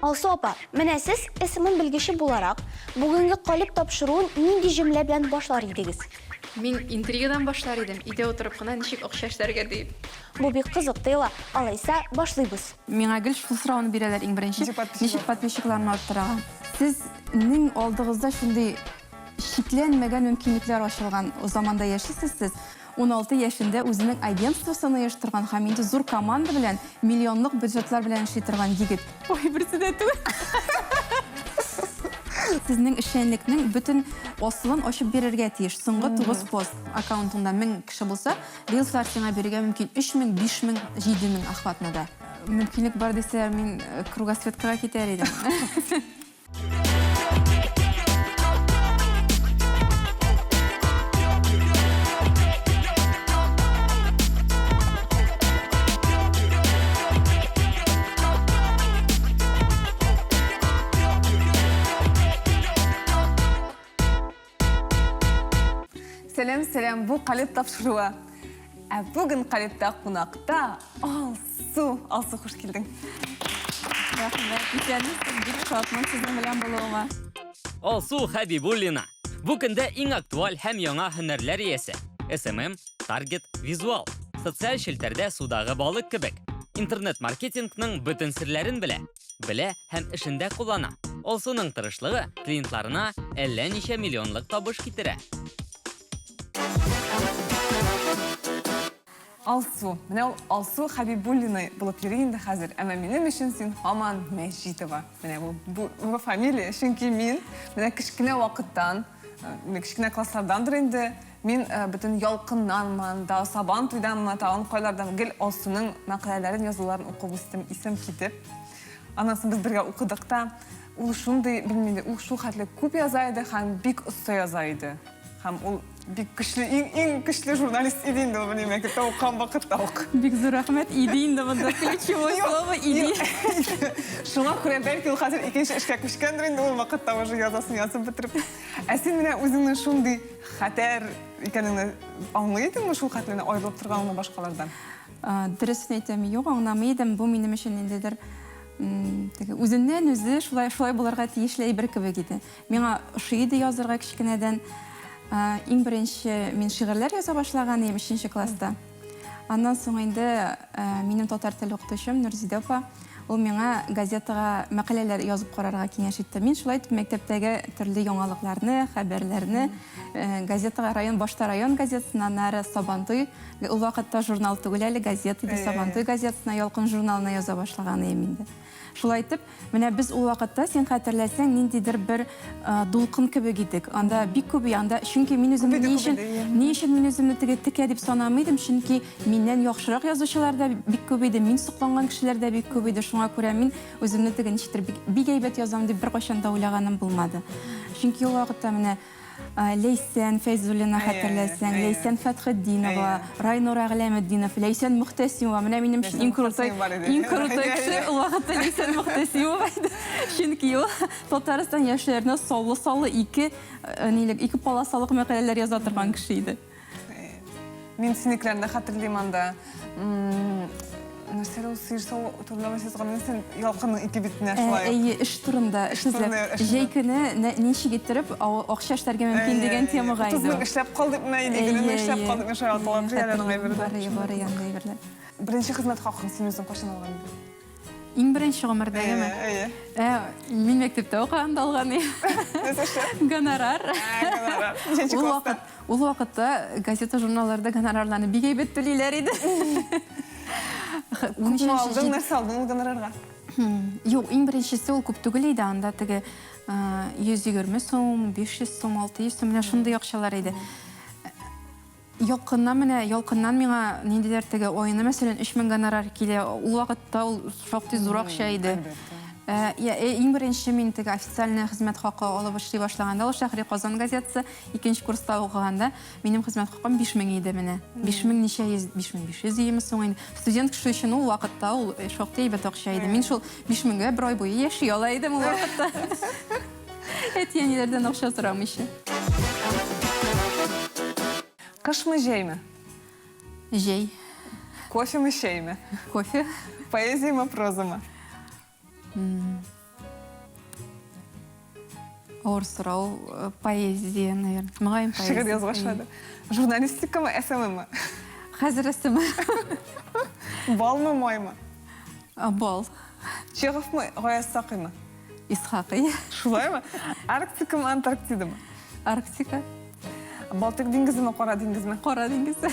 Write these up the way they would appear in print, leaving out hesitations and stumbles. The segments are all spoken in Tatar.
Алсу апа, менә сез исемен белгече буларак, бүгенге калып тапшыруын нинди җөмлә белән башлар идегез? Мин интригадан башлар идем. Өйдә утырып кына ничек акча эшләргә дип. Бу бик кызык тоела. Алайса башлыйбыз. Миңа гел шул сорауны бирәләр иң беренче. Ничек подписчикларны арттырган? Сезнең алдыгызда шундый шикләнмәгән мөмкинлекләр ачылган заманда яшисез сез. 16 яшендә үзенең агентствосын оештырган һәм инде зур команда белән миллионлык бюджетлар белән эшли торган егет. Ой, берсе дә түгел. Сезнең эшчәнлекнең бөтен асылын ачып бирергә тиеш. Соңгы 9 пост аккаунтында 1000 кеше булса, рилслар сиңа бирергә мөмкин 3000, 5000, 7000 охватнада. Мөмкинлек бар дисәләр, мин кругосветкага китәр идем. Сәлем, бу калып тапшыруы. Бүген калыпта кунакта Алсу. Алсу, хуш килдең. Рәхмәт, исәнмесез, бик шатмын сезнең белән булуыма. Алсу Хәбибуллина. Бу көндә иң актуаль һәм яңа һөнәрләр иясе. SMM, Target, Visual. Социаль челтәрдә судагы балык кебек. Интернет-маркетингның бөтен серләрен белә. Белә һәм эшендә куллана. Алсуның тырышлыгы клиентларына әллә ничә миллионлык табыш китерә. Алсу. Менә ул Алсу Хәбибуллина булып йөри инде хәзер. Әмма минем өчен син һаман Мәҗитова. Менә бу фамилия, чөнки мин менә кичкенә вакыттан, кичкенә класслардандыр инде, мин бөтен ялкыннанман, да сабан туйданмы, тагын кайлардан гел Алсуның мәкаләләрен, язуларын укып үстем, исем китеп. Аннан соң без бергә укыдык та, ул шундый, белмим, ул шул хәтле күп яза иде һәм бик оста яза иде. Һәм ул бик көчле, иң көчле журналист иде инде, белмим, мәктәптә укыган вакытта ук. Бик зур рәхмәт, иде инде монда ключевое слово иде. Шуңа күрә бәлки ул хәзер икенче эшкә күчкәндер инде, ул вакытта уже язасын язып бетереп. Ә син менә үзеңнең шундый хәтәр икәнеңне аңлый идеңме, шул хәтле аерылып торганыңны башкалардан? Дөресен әйтәм, юк, аңламый идем, бу минем өчен индедер үзеннән үзе шулай булырга тиешле бер кебек иде. Миңа ошый иде язырга кичкенәдән. Иң беренче мин шигырьләр яза башлаган идем 3нче класста. Аннан соң инде минем татар теле укытучым Нурзидә апа, ул миңа газетага мәкаләләр язып карарга киңәш итте. Мин шулай итеп мәктәптәге төрле яңалыкларны, хәбәрләрне газетага башта район газетасына, нары Сабантуй, ул вакытта журнал түгел әле, газета иде, Сабантуй газетасына, Ялкын журналына яза башлаган идем инде. Шулай итеп, менә без ул вакытта, син хәтерләсәң, ниндидер бер дулкын кебек идек. Анда бик күп янда, чөнки мин үземне ни өчен мин үземне текә дип санамыйдым, чөнки миннән яхшырак язучылар да бик күп иде, мин сокланган кешеләр дә бик күп иде. Шуңа күрә мин үземне ничектер бик әйбәт язам дип беркайчан да уйлаганым булмады. Чөнки ул вакытта менә Лейсән Фәйзуллина хәтерләсәң, Лейсән Фәтхетдинова, Райнур Әгъләметдинов, Лейсән Мөхтәсимова. Менә минем өчен иң крутой кеше ул вакытта Лейсән Мөхтәсимова иде. Чөнки ул Татарстан яшьләренә саллы ике полосалык мәкаләләр яза торган кеше иде. Мин синекләрне хәтерлим анда. Нәрсәле ул сыйырса турламасыз гына сен ялкынның ике битенә шулай. Әйе, эш турында, җәйкене ничек иттереп акча эшләргә мөмкин дигән темага иде. Тузны эшләп калдыкмы, идегене эшләп калдыкмы, шулай аталган җәйләрне әйберләр. Бар янда әйберләр. Беренче хезмәт хакын син үзең кайчан алган идең? Иң беренче гомердәгеме? Мин мәктәптә укыганда алган идем. Гонорар. Ничәнче класста? Ул вакытта газета, журналларда гонорарларны бик әйбәт түлиләр иде. Алдың нәрсә алдың гонорарга? Юк, иң беренчесе ул күп түгел иде, анда теге 120 сум, 500 сум, 600 сум, менә шундый акчалар иде. Ялкыннан миңа ниндидер теге ойына, мәсәлән, 3000 гонорар килә. Ул вакытта ул шактый зур акча иде. Иң беренче мин теге официальный хезмәт хакы алып эшли башлаганда, ул Шәһри Казан газетасы 2нче курста укыганда, минем хезмәт хакым 5000 иде менә. 5000 ничә 5500 сум инде. Студент кеше өчен ул вакытта ул шактый әйбәт акча иде. Мин шул 5000гә бер ай буе яши ала идем ул вакытта. Әтиәниләрдән акча сорамыйча. Кышмы, җәйме? Җәй. Кофемы, чәйме? Кофе. Поэзиямы, прозамы? Ауыр сұрау, поэзия, наверное. Мағайын Шигырь поэзия. язып башлады. Журналистика ма, СММ ма? Хәзер ісімі. Бал ма, май ма? Бал. Чехов ма, Ғаяз Сақи ма? Исхақи. Шулай ма? Арктика ма, Антарктида ма? Арктика. Балтық деңгізі ма, Қара деңгізі ма? Қора деңгізі.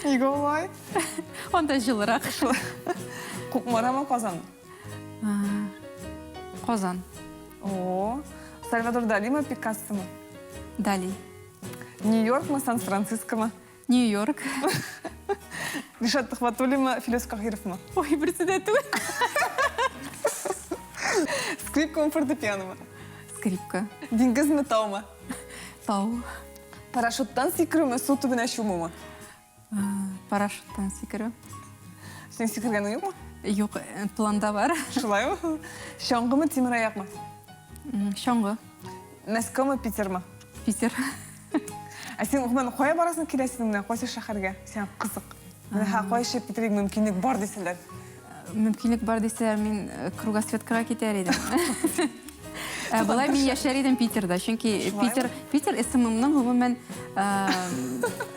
Неге олай? Онда жылырақ. Құмара ма, Қазан? Қозан. О, Сальвадор Дали ма, Пикассо ма? Дали. Нью-Йорк ма, Сан-Франциско ма? Нью-Йорк. Ришат Тахватули ма, Филес Кахиров ма? Ой, бірсі де ту. Скрипка ма, фортепиано ма? Скрипка. Деңгіз ма, тау ма? Тау. Парашюттан секіру ма, су түбіне шуму ма? Парашюттан секіру. Сен секірген ұйық ма? Жоқ, планда бар. Шулай ма? Шаңғы ма, темір аяқ ма? Шоңғы. Мәскеу ма, Питер ма? Питер. А сен ұғымен қоя барасын келесің міне, қойсы шақарға? Сен қызық. Міне, қойшы Питерге мүмкіндік бар дейсілер. Мүмкіндік бар дейсілер, мен кругосветкаға кетер едім. Бұлай мен яшар едім Питерда, чүнки Питер СММ-ның ғұмымен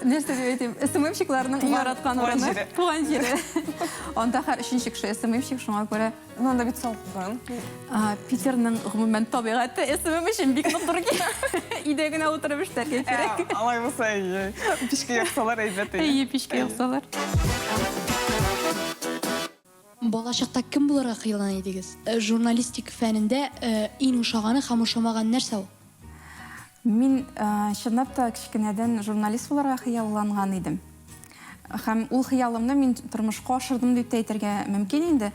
нәрсе деп етем, СММ-шікларының яратқан орны. Туған жері. Онда қар үшінші кіші СММ-шік шуңа көрі. Онда бит солқын. Питерның ғұмымен табиғатты СММ-шін бик нұқтырге идегіне отырып іштерге керек. Алай болса, пішке яқсалар әйбет. Пешке яқсалар. Болашақта кім бұларға қиылған едіңіз? Журналистик фәнінде ең ұшағаны, хам ұшамаған нәрсе ол? Мен шынапта кішкенеден журналист бұларға қияланған едім. Хам ол қиялымны мен тұрмышқа ашырдым деп тәйтерге мүмкін енді.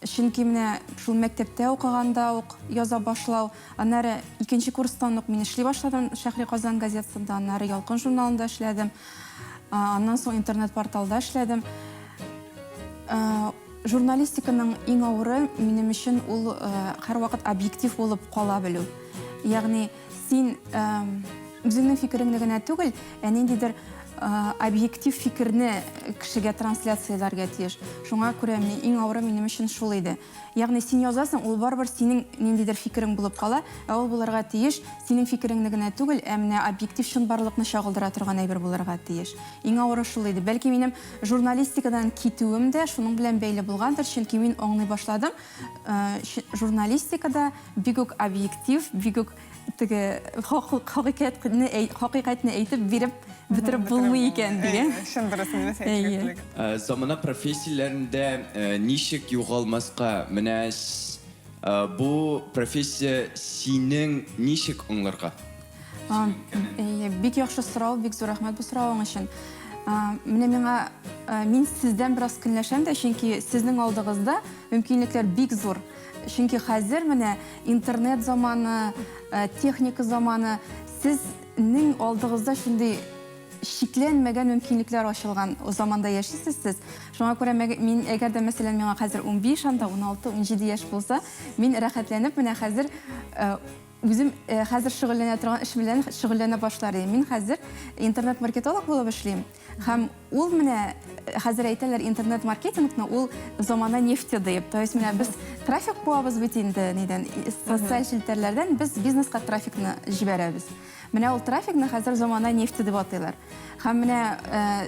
Шынки мені шул мектепте оқығанда оқ яза башлау. Анары екінші курстан оқ мен ішлей башладым Шахри Қазан газетсында, анары Ялқын журналында ішледім. Аннан соң интернет-порталда ішледім. Журналистиканың ең ауыры менің үшін ол қар вақыт объектив болып қала білу. Яғни сен өзіңнің фикіріңді генә түгел, әнендейдір объектив фикірні кішіге трансляцияларға тиеш. Шуңа күрә ең ауыры менің үшін шул еді. Яғни сен язасың, ол бар-бар сенің нендейдір фикірің болып қала, ол бұларға тиеш, сенің фикіріңді генә түгел, әміне объектив шын барлықны шағылдыра тұрған әйбір бұларға тиеш. Ең ауыры шул еді. Бәлки менің журналистикадан кетуім де шуның білән бәйлі болғандыр, чөнки мен оңлай башладым. Журналистикада бигүк объектив, бигүк хақиқатны әйтіп беріп бітіріп болмай екен деген. Шын дұрысын емес әйтігілігі. Замана профессияларында нишек юғалмасқа, мінә бұл профессия синің нишек оңларға? Бик яқшы сұрау, бик зор рахмет бұл сұрауың үшін. Мен сізден біраз күнләшем де, чөнки сіздің алдығызда мүмкінліктер бик зор. Чөнки хәзер менә интернет заманы, техника заманы, сізнің алдығызда шундай шикленмәгән мөмкинлекләр ачылган заманда яшисез сез. Шуңа күрә мен әгәр дә мәсәлән миңа хәзер 15, анда 16, 17 яшь булса, мин рәхәтләнеп менә хәзер үзем хәзер шөгыльләнә торган эш белән шөгыльләнә башларым. Мин хәзер интернет-маркетолог булып эшлим. Һәм ул менә хәзер әйтәләр интернет-маркетингны ул замана нефте дип. То есть менә без трафик буабыз бит инде нидән социаль челтәрләрдән без бизнеска трафикны җибәрәбез. Менә ул трафикны хәзер замана нефте дип атыйлар. Һәм менә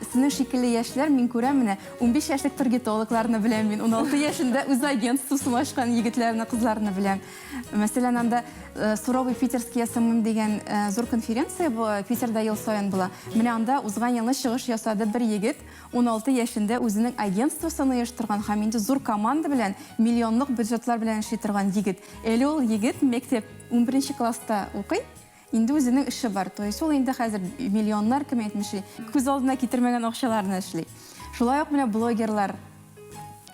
сезнең шикелле яшьләр мин күрәм менә 15 яшьлек таргетологларны беләм мин, 16 яшендә үз агентствосын ачкан егетләрне, кызларны беләм. Мәсәлән, анда Суровый питерский СММ дигән зур конференция Питерда ел саен була. Менә анда узган елны чыгыш ясады бер егет, 16 яшендә үзенең агентствосын оештырган һәм инде зур команда белән, миллионлык бюджетлар белән эшли торган егет. Әле ул егет мектеп 11 класста укый. Инде үзенең эше бар. То есть ул инде хәзер миллионнар кем әйтмеши, күз алдына китермәгән акчаларны эшли. Шулай ук менә блогерлар.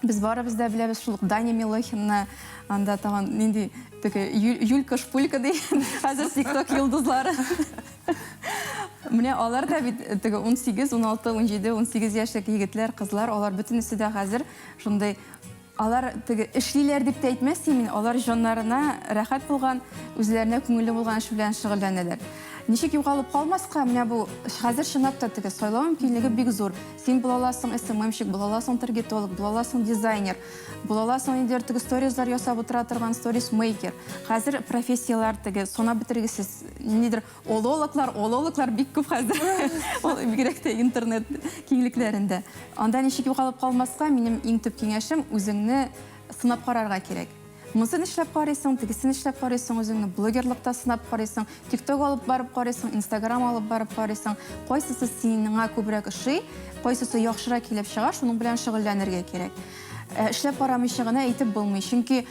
Без барыбыз да беләбез шул Даня Милохинны, анда тагын нинди теге Юлька Шпулька дигән хәзер TikTok йолдызлары. Менә алар да бит теге 18, 16, 17, 18 яшьлек егетләр, кызлар, алар бөтенесе дә хәзер шундай алар теге эшлиләр дип әйтмәс мин, алар җаннарына рәхәт булган, үзләренә күңелле булган эш белән шөгыльләнәләр. Ничек югалып калмаска, менә бу хәзер чынлап та теге сайлау мөмкинлеге бик зур. Син була аласың SMM-щик, була аласың таргетолог, була аласың дизайнер, була аласың инде теге сторизлар ясап утыра торган сторис мейкер. Хәзер профессиялар теге сона битергесез нидер олологлар бик күп хәзер. Ул бигрәк тә интернет киңлекләрендә. Анда ничек югалып калмаска, минем иң төп киңәшем үзеңне сынап карарга кирәк. Мысын эшләп карыйсың, тегесен эшләп карыйсың, үзеңне блогерлыкта сынап карыйсың, TikTok алып барып карыйсың, Instagram алып барып карыйсың. Кайсысы сиңа күбрәк ошый, кайсысы яхшырак килеп чыга, шуның белән шөгыльләнергә кирәк. Эшләп карамыйча гына әйтеп булмый, чөнки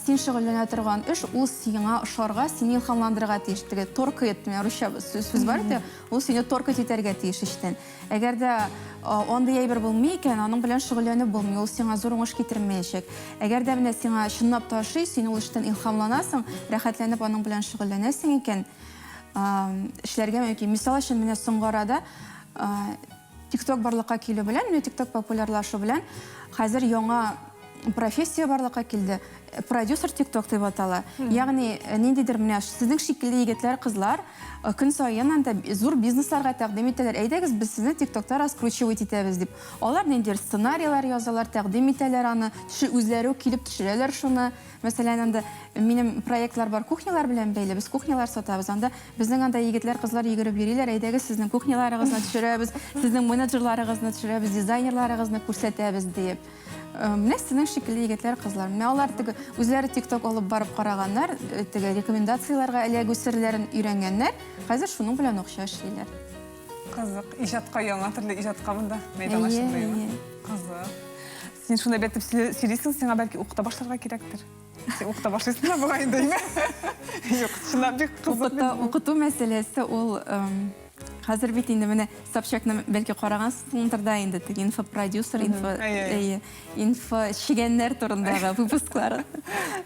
син шөгыльләнә торган эш ул сиңа ошарга, сине илһамландырырга тиеш. Теге торка этме, русча сүз бар иде, ул сине торка итәргә тиеш эштән. Әгәр дә андый әйбер булмый икән, аның белән шөгыльләнеп булмый, ул сиңа зур уңыш китермәячәк. Әгәр дә менә сиңа чынлап та ошый, син ул эштән илһамланасың, рәхәтләнеп аның белән шөгыльләнәсең икән, эшләргә мөмкин. Мисал өчен, менә соңгы арада TikTok барлыкка килү белән, менә TikTok популярлашу белән хәзер яңа профессия барлыкка килде. Продюсер TikTok дип атала. Ягъни ниндидер менә сезнең шикелле егетләр, кызлар көн саен анда зур бизнесларга тәкъдим итәләр. Әйдәгез, без сезне TikTokта раскручивать итәбез дип. Алар ниндидер сценарийлар язалар, тәкъдим итәләр аны, үзләре килеп төшерәләр шуны. Мәсәлән, анда минем проектлар бар, кухнялар белән бәйле. Без кухнялар сатабыз. Анда безнең анда егетләр, кызлар йөгереп йөриләр. Әйдәгез, сезнең кухняларыгызны төшерәбез, сезнең менеджерларыгызны төшерәбез, дизайнерларыгызны күрсәтәбез дип. Менә сезнең шикелле егетләр, кызлар. Менә алар теге үзләре TikTok алып барып караганнар, теге рекомендацияларга эләгү серләрен өйрәнгәннәр. Хәзер шуның белән акча эшлиләр. Кызык, иҗатка яңа төрле иҗатка монда мәйданлашырга. Кызык. Син шунда бетеп сөйлисең, сиңа бәлки укыта башларга кирәктер. Син укыта башлыйсың да бугай инде. Юк, шунда бик кызык. Укыту мәсьәләсе ул хәзер бит инде менә Собчакны бәлки карагансыңдыр да инде теге инфопродюсер, инфо шигәннәр турындагы выпусклары.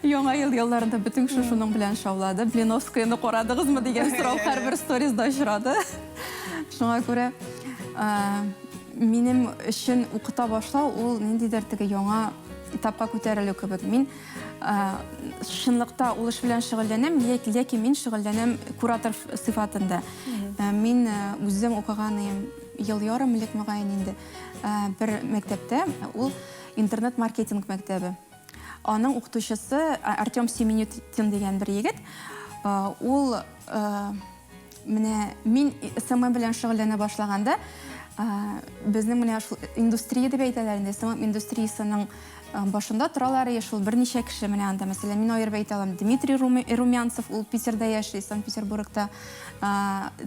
Яңа ел елларында бөтен кеше шуның белән шаулады. Блиновскаяны карадыгызмы дигән сорау һәрбер сторизда очрады. Шуңа күрә минем өчен укыта башлау ул ниндидер теге яңа этапка күтәрелү кебек. Мин чынлыкта ул эш белән шөгыльләнәм, ләкин мин шөгыльләнәм куратор сыйфатында. Мин үзем укыганым ел ярым элек мөгаен инде бер мәктәптә, ул интернет-маркетинг мәктәбе. Аның укытучысы Артем Семенютин дигән бер егет. Ул менә мин SMM белән шөгыльләнә башлаганда, безнең менә шул индустрия дип әйтәләр инде, SMM индустриясының башында торалар шул берничә кеше менә анда. Мәсәлән, мин аерып әйтә алам, Дмитрий Румянцев, ул Питерда яши, Санкт-Петербургта,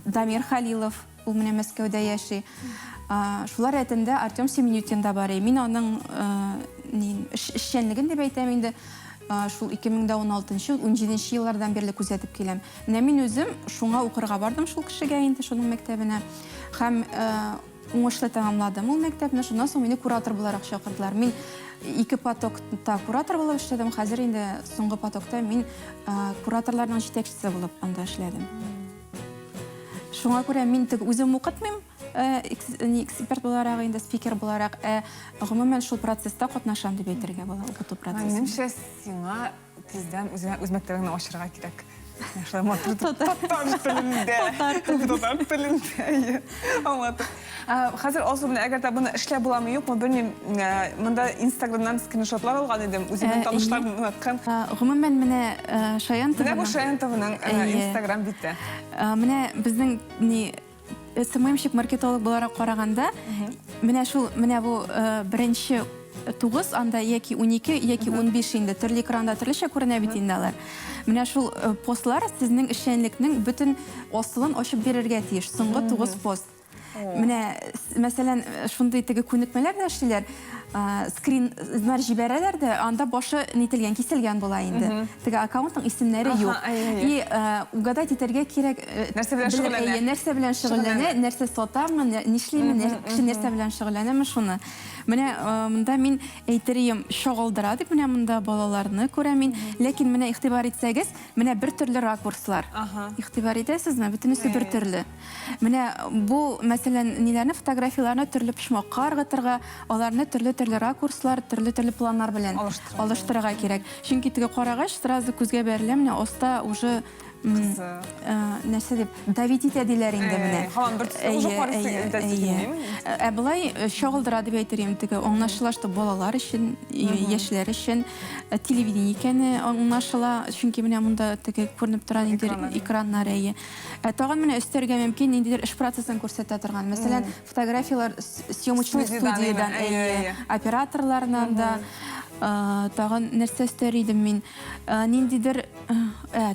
Дамир Халилов, ул менә Мәскәүдә яши. Шулар рәтендә Артем Семенютин да бар. Мин аның эшчәнлеген дип әйтәм инде. Шул 2016-17 еллардан бирле күзәтеп киләм. Менә мин үзем шуңа укырга бардым шул кешегә инде, шуның мәктәбенә. Һәм уңышлы тәмамладым ул мәктәпне. Шуннан соң мине куратор буларак чакырдылар. Мин 2 потокта куратор булып эшләдем. Хәзер инде соңгы потокта мин кураторларның җитәкчесе булып анда эшләдем. Шуңа күрә мин үзем укытмыйм, эксперт буларак, инде спикер буларак, гомумән шул процесста катнашам дип әйтергә була, укыту процессы. Минемчә, сиңа тиздән үз мәктәбеңне ачырга кирәк. Татар телендә. Хәзер алсу белән әгәр дә буны эшләп буламы юкмы, белмим. Монда Instagram'dan скриншотлар алган идем, үземнең танышларым унаткан. Гомумән менә Шаянтова. Менә бу Шаянтованың Instagram бите. Менә безнең SMM-щик маркетолог буларак караганда, менә бу беренче 9, анда яки 12, яки 15 инде төрле экранда төрлечә күренә бит инде алар. Менә шул постлар сезнең эшчәнлекнең бөтен асылын ачып бирергә тиеш. Соңгы 9 пост. Менә мәсәлән, шундый теге күнекмәләр дә эшлиләр. Скриннар җибәрәләр дә, анда башы нителгән, киселгән була инде. Теге аккаунтның исемнәре юк. И угадать итәргә кирәк, нәрсә белән шөгыльләнә, нәрсә сатамы, нишлиме, нәрсә белән шөгыльләнәме шуны. Менә монда мин әйтерем шагылдыра дип, менә монда балаларны күрәм мин, ләкин менә игътибар итсәгез, менә бер төрле ракурслар. Игътибар итәсезме? Бөтенесе бер төрле. Менә бу мәсәлән ниләрне, фотографияларны төрле почмакка ыргытырга, аларны төрле ракурслар, төрле планнар белән алыштырырга кирәк. Чөнки теге карагач сразу күзгә бәрелә, менә аста уже нәрсе дип Давид итәдиләр инде менә. Һаман бер уже карыйсы интенсивлеме? Былай шөгыльдыра дип әйтергә теге аңлашыла, что балалар өчен, яшьләр өчен телевидение икәне аңлашыла, чөнки менә монда теге күренеп тора инде экраннар әйе. Тагын менә өстәргә мөмкин ниндидер эш процессын күрсәтә торган. Мәсәлән, фотографиялар съемочный студиядан, операторларнан да тагын нәрсә өстәр идем мин. Ниндидер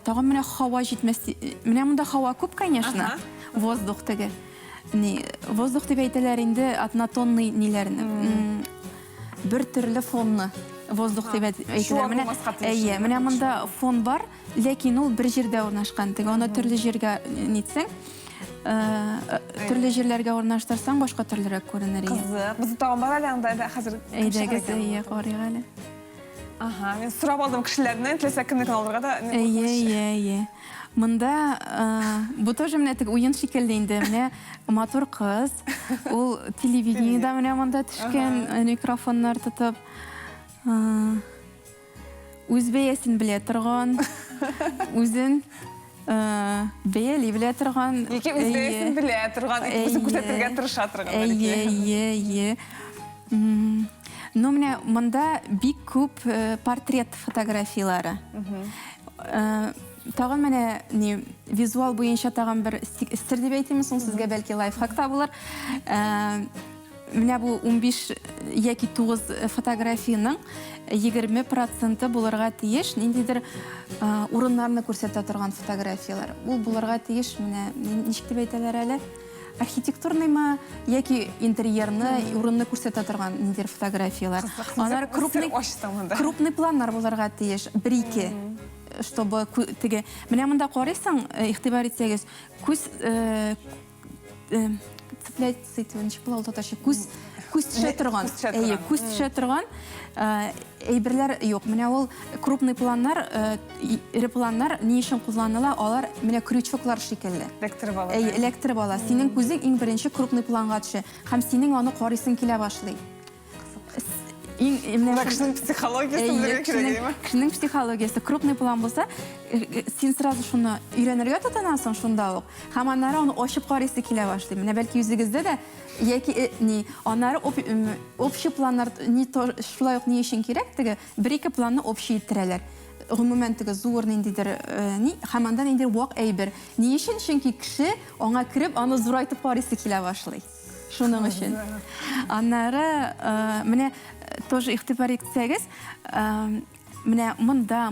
тагын менә һава җитмәс. Менә монда һава күп, конечно. Воздух теге. Воздух дип әйтәләр инде однотонный ниләрне. Бер төрле фонны воздух дип әйтәләр. Менә монда фон бар, ләкин ул бер җирдә урнашкан. Теге аны төрле җиргә нитсәң, төрле җирләргә урнаштырсаң, башка төрлерәк күренер иде. Кызык. Без тагын бар әле анда хәзер. Әйдәгез, карыйк әле. Мен сұрап алдым кешеләрдән, теләсә кемнең алырга да. Монда бу тоже менә теге уен шикелле инде. Менә матур кыз. Ул телевидениедә менә монда төшкән, микрофоннар тотып. Үз бәясен белә торган. Үзен бәяли белә торган. Яки үз бәясен белә торган, үзен күрсәтергә тырыша торган. Ну, менә монда бик күп портрет фотографиялары. Тагын менә визуал буенча тагын бер стиль дип әйтәме соң сезгә бәлки лайфхак табылыр. Менә бу 15 яки 9 фотографияның 20% булырга тиеш ниндидер урыннарны күрсәтә торган фотографиялар. Ул булырга тиеш менә ничек дип әйтәләр әле? Архитектурныймы, яки интерьерны, урынны күрсәтә торган ниндидер фотографиялар. Алар крупный планнар булырга тиеш, 1-2, чтобы теге. Менә монда карыйсың, игътибар итсәгез, күз цепляется ничек була ул татарча, күз төшә торган. Күз төшә торган. Әйберләр юк. Менә ул крупный планнар, ире планнар ни өчен кулланыла? Алар менә крючоклар шикелле. Электр ала. Синең күзең иң беренче крупный планга төшә. Һәм синең аны карыйсың килә башлый. Кешенең психологиясы белергә кирәк. Кешенең психологиясы крупный план булса, син сразу шуны өйрәнергә тотынасың шунда ук. Һәм аннары аны ачып карыйсы килә башлый. Менә бәлки үзегездә дә яки аннары общий планнар шулай ук ни өчен кирәк? Теге 1-2 планны общий иттерәләр. Гомумән теге зур ниндидер һәм анда ниндидер вак әйбер. Ни өчен? Чөнки кеше аңа кирип, аны зурайтып карыйсы килә башлый. Шуның өчен. Аннары менә тоже игътибар итсәгез, менә монда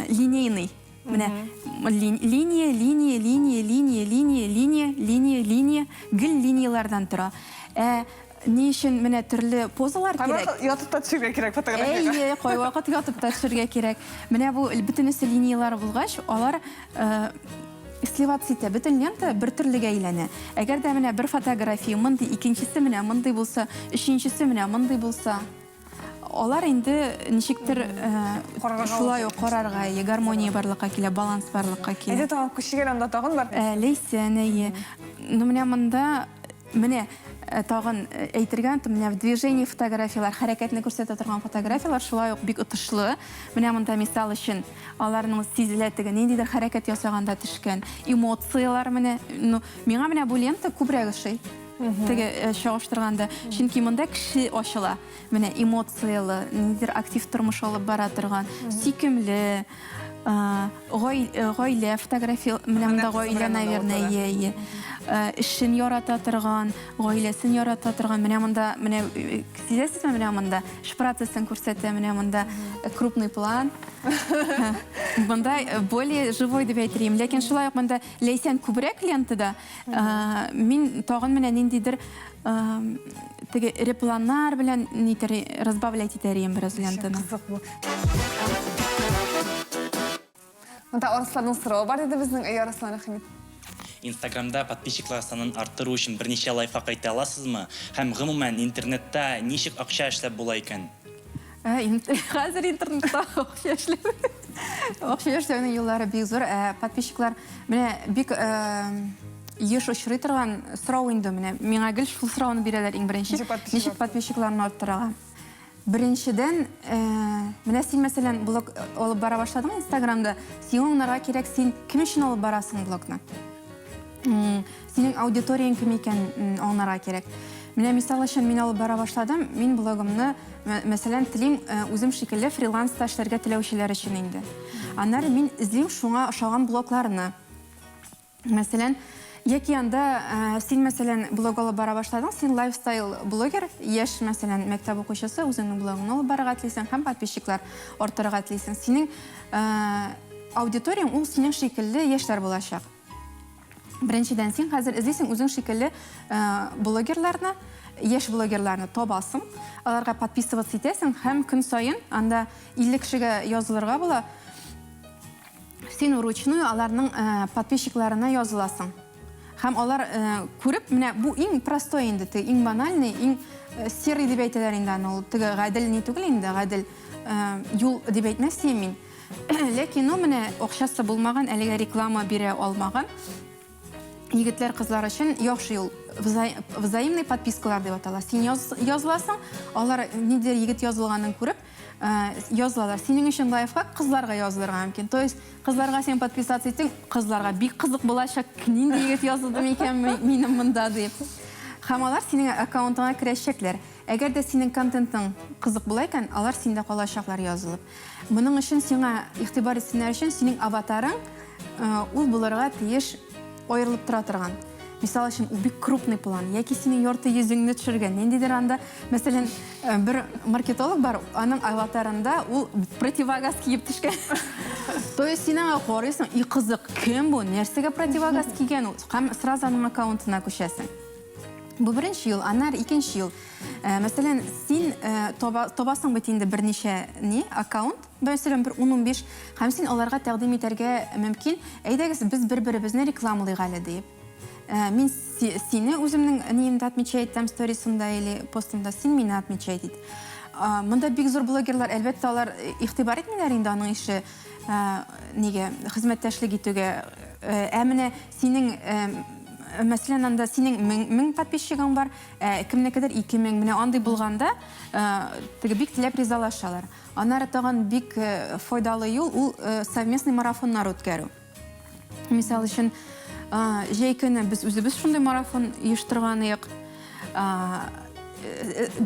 линейный. Менә линия, гел линиялардан тора. Ни өчен менә төрле позалар кирәк? Ятып та төшергә кирәк фотографиягә. Кай вакыт ятып та төшергә кирәк. Менә бу бөтенесе линиялар булгач, алар сливаться итә, бөтен лента бер төрлегә әйләнә. Әгәр дә менә бер фотография мондай, икенчесе менә мондай булса, өченчесе менә мондай булса, алар инде ничектер шулай ук карарга, гармония барлыкка килә, баланс барлыкка килә. Әйдә тагын күчегән анда тагын бар. Ләйсән, ну менә монда менә тагын әйтергән, менә движение фотографиялар, хәрәкәтне күрсәтә торган фотографиялар шулай ук бик отышлы. Менә монда мисал өчен аларның сизелә теге ниндидер хәрәкәт ясаганда төшкән эмоциялар менә, миңа менә бу лента күбрәк ошый. Теге чагыштырганда, чөнки монда кеше ачыла. Менә эмоциялы, ниндидер актив тормыш алып бара торган, сөйкемле, гаилә фотография, менә монда гаилә, наверное, эшен ярата торган, гаиләсен ярата торган. Менә монда, менә сизәсезме, менә монда эш процессын күрсәтә, менә монда крупный план. Монда более живой дип әйтәм, ләкин шулай ук монда Ләйсән күбрәк лентада. Мин тагын менә ниндидер теге репланнар белән нитер разбавлять итәрем бераз лентаны. Монда Арсланның сорауы бар иде безнең Арслан Хәмит. Инстаграмда подписчиклар санын арттыру өчен берничә лайфхак әйтә аласызмы? Һәм гомумән интернетта ничек акча эшләп була икән? Хәзер интернетта акча эшләп. Акча эшләүнең юллары бик зур. Подписчиклар менә бик еш очрый торган сорау инде менә. Миңа гел шул сорауны бирәләр иң беренче. Ничек подписчикларны арттырырга? Беренчедән, менә син мәсәлән блог алып бара башладың Инстаграмда, син аңларга кирәк, син кем өчен алып барасың блогны? Синең аудиторияң кем икән аңларга кирәк. Менә мисал өчен мин алып бара башладым, мин блогымны мәсәлән телим үзем шикелле фриланста эшләргә теләүчеләр өчен инде. Аннары мин эзлим шуңа ошаган блогларны. Мәсәлән, яки анда син мәсәлән блог алып бара башладың, син лайфстайл блогер, яшь мәсәлән мәктәп укучысы, үзеңнең блогыңны алып барырга телисең һәм подписчиклар артырга телисең. Синең аудиторияң ул синең шикелле яшьләр булачак. Беренчедән син хәзер эзлисең үзең шикелле блогерларны, яшь блогерларны табасың, аларга подписываться итәсең һәм көн сайын анда 50 кешегә язылырга була. Син вручную аларның подписчикларына языласың. Һәм алар күреп, менә бу иң простой инде, иң банальный, иң серый дип әйтәләр инде аны, ул теге гадел не түгел инде, гадел юл дип әйтмәсем мин. Ләкин ул менә акчасы булмаган, әлегә реклама бирә алмаган егетләр, кызлар өчен яхшы юл. Взаимный подпискалар дип атала. Син языласың, алар нидер егет язылганын күреп, язылалар. Синең өчен лайфхак кызларга язылырга мөмкин. То есть кызларга сен подписаться итсәң, кызларга бик кызык булачак, нинди егет язылды микән минем монда дип. Һәм алар синең аккаунтыңа керәчәкләр. Әгәр дә синең контентың кызык була икән, алар синдә калачаклар язылып. Моның өчен сиңа игътибар итсеннәр өчен синең аватарың ул булырга тиеш аерылып тора торган. Мисал өчен, ул бик крупный план. Яки синең ярты йөзеңне төшергән. Ниндидер анда, мәсәлән, бер маркетолог бар, аның аватарында ул противогаз киеп төшкән. То есть син аңа карыйсың, и кызык, кем бу? Нәрсәгә противогаз кигән ул? Һәм сразу аның аккаунтына күчәсең. Бу беренче ел, аннары икенче ел. Мәсәлән, син табасың бит инде берничә аккаунт, мәсәлән, бер 10-15, һәм син аларга тәкъдим итәргә мөмкин. Әйдәгез, без бер-беребезне рекламалыйк әле дип. Мин сине үземнең ниемдә отмечать итәм сторисымда или постымда, син мине отмечать ит. Монда бик зур блогерлар, әлбәттә, алар игътибар итмиләр инде аның ише нигә хезмәттәшлек итүгә. Менә синең мәсәлән, анда синең 1000 подписчигың бар, кемнекедер 2000, менә андый булганда, теге бик теләп ризалашалар. Аннары тагын бик файдалы юл ул совместный марафоннар үткәрү. Мисал өчен, җәй көне без үзебез шундый марафон оештырганыйк.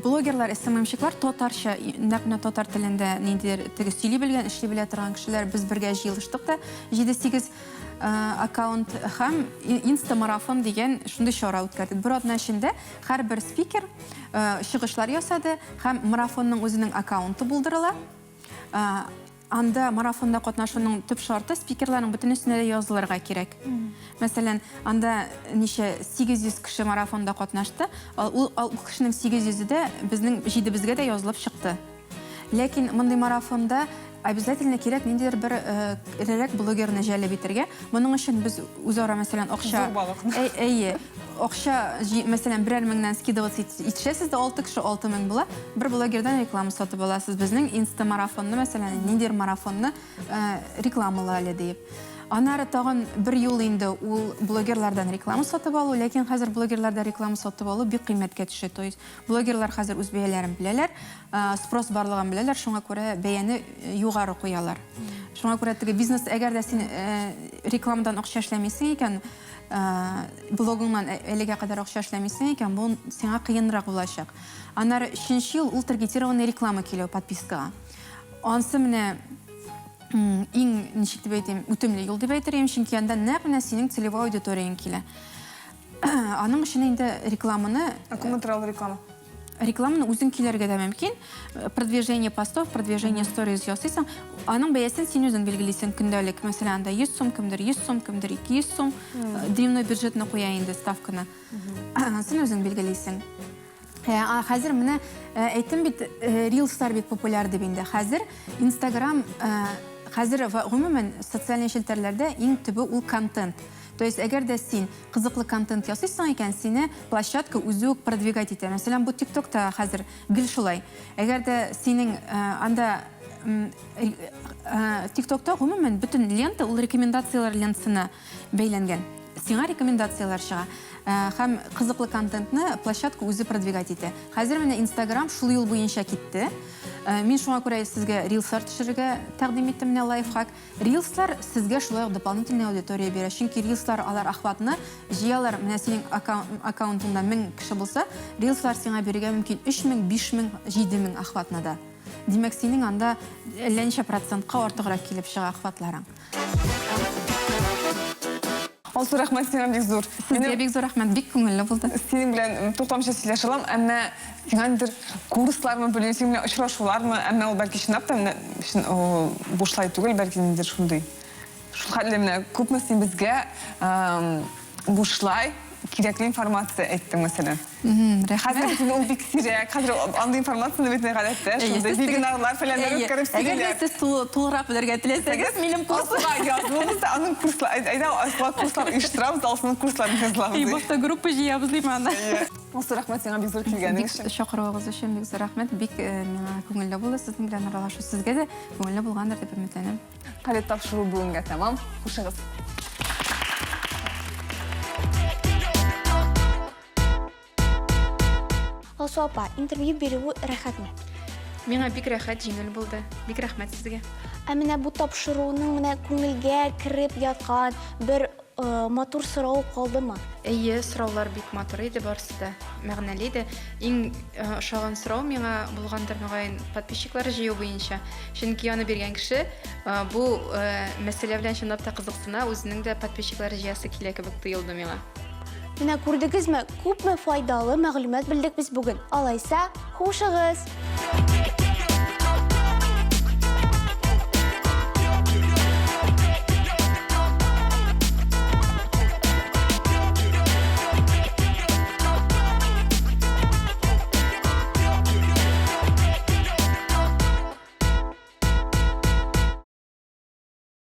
Блогерлар, СММщиклар татарча, нәкъ татар телендә ниндидер теге сөйли белгән, эшли белә торган кешеләр, без бергә җыелыштык та 7-8 аккаунт һәм инстамарафон дигән шундый чара үткәрдек. Бер атна эчендә һәрбер спикер чыгышлар ясады һәм марафонның үзенең аккаунты булдырыла. Анда марафонда катнашуның төп шарты спикерларның бөтенесенә дә язылырга кирәк. Мәсәлән, анда ничә 800 кеше марафонда катнашты. Ул кешенең 800-ы да безнең 7-безгә дә язылып чыкты. Ләкин мондай марафонда обязательно кирәк ниндидер бер эрерәк блогерны җәлеп итәргә. Моның өчен без үзара мәсәлән акча, акча, мәсәлән, 1000-нән скидываться итәсез дә 6 кеше 6000 була. Бер блогердан реклама сатып аласыз. Безнең инстамарафонны, мәсәлән, ниндидер марафонны рекламалый әле дип. Аннары тагын бер юл инде ул блогерлардан реклама сатып алу, ләкин хәзер блогерларда реклама сатып алу бик кыйммәткә төшә. То есть блогерлар хәзер үз бәяләрен беләләр, спрос барлыгын беләләр, шуңа күрә бәяне югары куялар. Шуңа күрә теге бизнес, әгәр дә син рекламадан акча эшләмисең икән, блогыңнан әлегә кадәр акча эшләмисең икән, бу сиңа кыенрак булачак. Аннары 3нче ел ул таргетированный реклама килә подпискага. Ансы менә иң ничек дип әйтәм, үтемле юл дип әйтәм, чөнки анда нәкъ менә синең целевой аудиторияң килә. Аның өчен инде рекламаны, Аккумуляторлы реклама. Рекламаны үзең килергә дә мөмкин. Продвижение постов, продвижение stories ясыйсың. Аның бәясен син үзең билгелисең көндәлек. Мәсәлән, анда 100 сум, кемдер 100 сум, кемдер 200 сум. Дневной бюджетны куя инде ставканы. Син үзең билгелисең. Хәзер менә әйтем бит, рилслар бик популяр дип инде. Хәзер Instagram, хәзер гомумән социаль челтәрләрдә иң төбе ул контент. То есть, әгәр дә син кызыклы контент ясыйсың икән, сине площадка үзе үк продвигать итә. Мәсәлән, бу TikTokта хәзер гел шулай. Әгәр дә синең анда TikTokта гомумән бөтен лента ул рекомендациялар лентасына бәйләнгән. сиңа рекомендациялар чыга. Һәм кызыклы контентны площадка үзе продвигать итә. Хәзер менә Instagram шул юл буенча китте. Мин шуңа күрә сезгә рилслар төшерергә тәкъдим иттем менә лайфхак. Рилслар сезгә шулай ук дополнительная аудитория бирә. Чөнки рилслар алар охватны җыялар. Менә синең аккаунтыңда 1000 кеше булса, рилслар сиңа бирергә мөмкин 3000, 5000, 7000 охватны да. Димәк, синең анда 50 процентка артыграк килеп чыга охватларың. Алсу, рәхмәт сиңа бик зур. Сезгә бик зур рәхмәт, бик күңелле булды. Синең белән туктамча сөйләшә алам, әмма сиңа курслармы, белән синең белән очрашулармы, әмма ул бәлки чынлап та бушлай түгел, бәлки ниндидер шундый. Шул хәтле менә күпме син безгә бушлай кирәкле информация әйттең мәсәлән. Хәзер син ул бик сирәк, хәзер андый информацияны бит гадәттә, шундый вебинарлар фәлән үткәреп сөйләр. Әгәр сез тулырак белергә теләсәгез, минем курсыма язылыгыз, аның курслары, әйдә асла курслар оештырабыз, алсының курсларын язылабыз. И башта группа җыябыз дип анда. Алсу, рәхмәт сиңа бик зур килгәнең өчен. Чакыруыгыз өчен бик зур рәхмәт. Бик миңа күңелле булды сезнең белән аралашу. Сезгә дә күңелле булгандыр дип өметләнәм. Калет тапшыру бүгенгә тәмам. Хушыгыз. Алсу апа, интервью бирү рәхәтме? Миңа бик рәхәт, җиңел булды. Бик рәхмәт сезгә. Ә менә бу тапшыруның менә күңелгә кирип яткан бер матур сорау калдымы? Әйе, сораулар бик матур иде, барысы да мәгънәле иде. Иң ошаган сорау миңа булгандыр мөгаен подписчиклар җыю буенча. Чөнки аны биргән кеше бу мәсьәлә белән чынлап та кызыксына, үзенең дә подписчиклар җыясы килә кебек тоелды миңа. Менә күрдегезме, күпме файдалы мәгълүмат белдек без бүген. Алайса, хушыгыз!